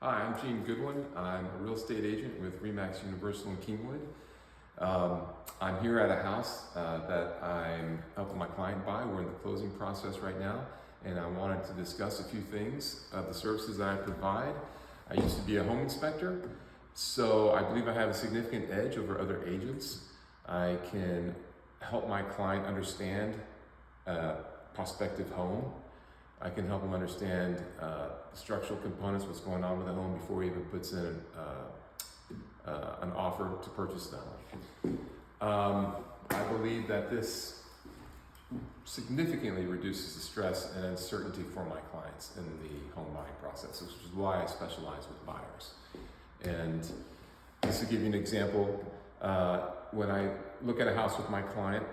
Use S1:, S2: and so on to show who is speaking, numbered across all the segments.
S1: Hi, I'm Gene Goodwin. I'm a real estate agent with Remax Universal in Kingwood. I'm here at a house that I'm helping my client buy. We're in the closing process right now, and I wanted to discuss a few things of the services that I provide. I used to be a home inspector, so I believe I have a significant edge over other agents. I can help my client understand prospective home. I can help them understand structural components, what's going on with the home before he even puts in an offer to purchase the home. I believe that this significantly reduces the stress and uncertainty for my clients in the home buying process, which is why I specialize with buyers. And just to give you an example, when I look at a house with my client,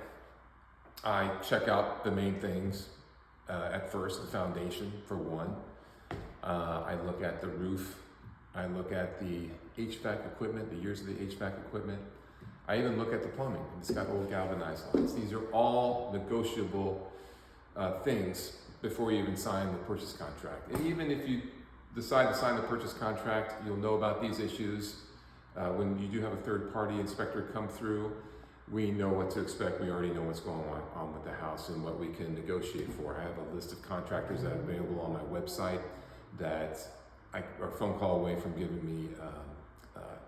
S1: I check out the main things. At first, the foundation for one. I look at the roof. I look at the HVAC equipment, the years of the HVAC equipment. I even look at the plumbing. It's got old galvanized lines. These are all negotiable things before you even sign the purchase contract. And even if you decide to sign the purchase contract, you'll know about these issues. When you do have a third-party inspector come through, we know what to expect. We already know what's going on with the house and what we can negotiate for. I have a list of contractors that are available on my website that are a phone call away from giving me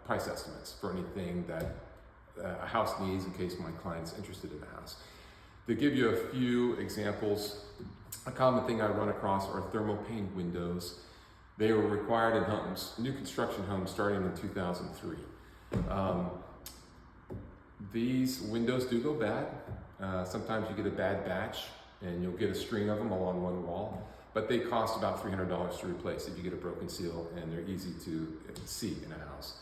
S1: price estimates for anything that a house needs in case my client's interested in the house. To give you a few examples, a common thing I run across are thermal pane windows. They were required in homes, new construction homes starting in 2003. These windows do go bad. Sometimes you get a bad batch and you'll get a string of them along one wall, but they cost about $300 to replace if you get a broken seal, and they're easy to see in a house.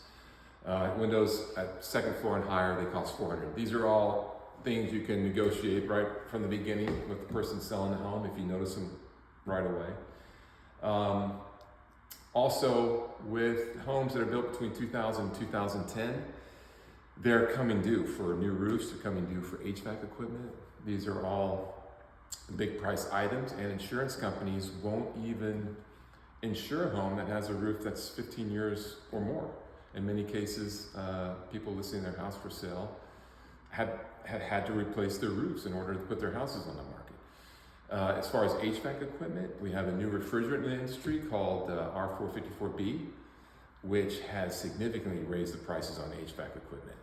S1: Windows at second floor and higher, they cost $400. These are all things you can negotiate right from the beginning with the person selling the home if you notice them right away. Also, with homes that are built between 2000 and 2010, they're coming due for new roofs, they're coming due for HVAC equipment. These are all big price items, and insurance companies won't even insure a home that has a roof that's 15 years or more. In many cases, people listing their house for sale had to replace their roofs in order to put their houses on the market. As far as HVAC equipment, we have a new refrigerant in the industry called R454B, which has significantly raised the prices on HVAC equipment.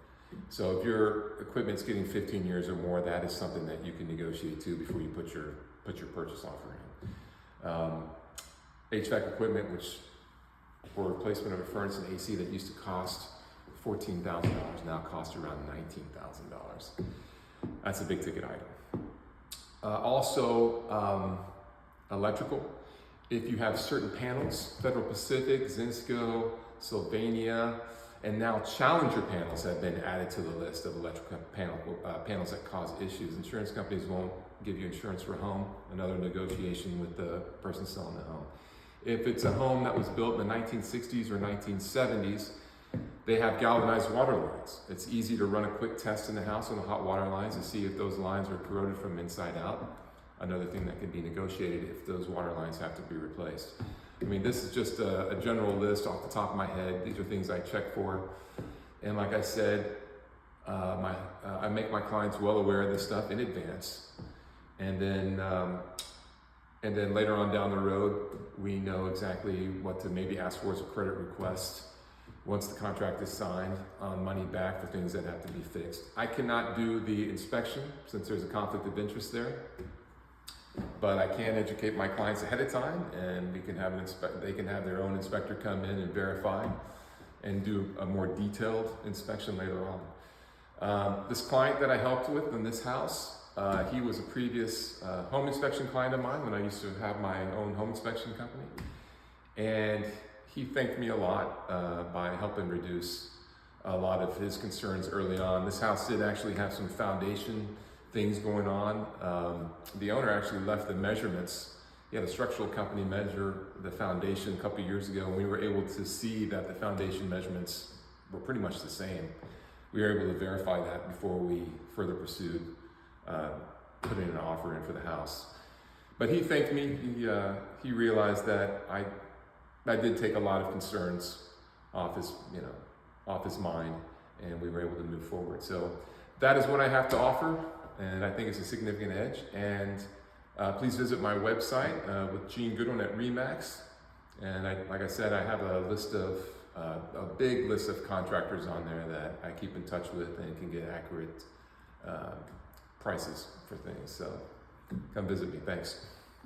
S1: So if your equipment's getting 15 years or more, that is something that you can negotiate too before you put your purchase offer in. HVAC equipment, which for replacement of a furnace and AC that used to cost $14,000, now costs around $19,000. That's a big ticket item. Also, electrical. If you have certain panels, Federal Pacific, Zinsco, Sylvania, and now Challenger panels have been added to the list of electrical panels that cause issues. Insurance companies won't give you insurance for a home, another negotiation with the person selling the home. If it's a home that was built in the 1960s or 1970s, they have galvanized water lines. It's easy to run a quick test in the house on the hot water lines and see if those lines are corroded from inside out. Another thing that can be negotiated if those water lines have to be replaced. I mean, this is just a general list off the top of my head. These are things I check for. And like I said, I make my clients well aware of this stuff in advance. And then later on down the road, we know exactly what to maybe ask for as a credit request once the contract is signed on money back for things that have to be fixed. I cannot do the inspection since there's a conflict of interest there. But I can educate my clients ahead of time, and we can have they can have their own inspector come in and verify and do a more detailed inspection later on. This client that I helped with in this house, he was a previous home inspection client of mine when I used to have my own home inspection company. And he thanked me a lot by helping reduce a lot of his concerns early on. This house did actually have some foundation things going on. The owner actually left the measurements. He had a structural company measure the foundation a couple years ago, and we were able to see that the foundation measurements were pretty much the same. We were able to verify that before we further pursued putting an offer in for the house. But he thanked me. He realized that I did take a lot of concerns off his, off his mind, and we were able to move forward. So that is what I have to offer, and I think it's a significant edge. And please visit my website with Gene Goodwin at Remax. And like I said, I have a big list of contractors on there that I keep in touch with and can get accurate prices for things. So come visit me. Thanks.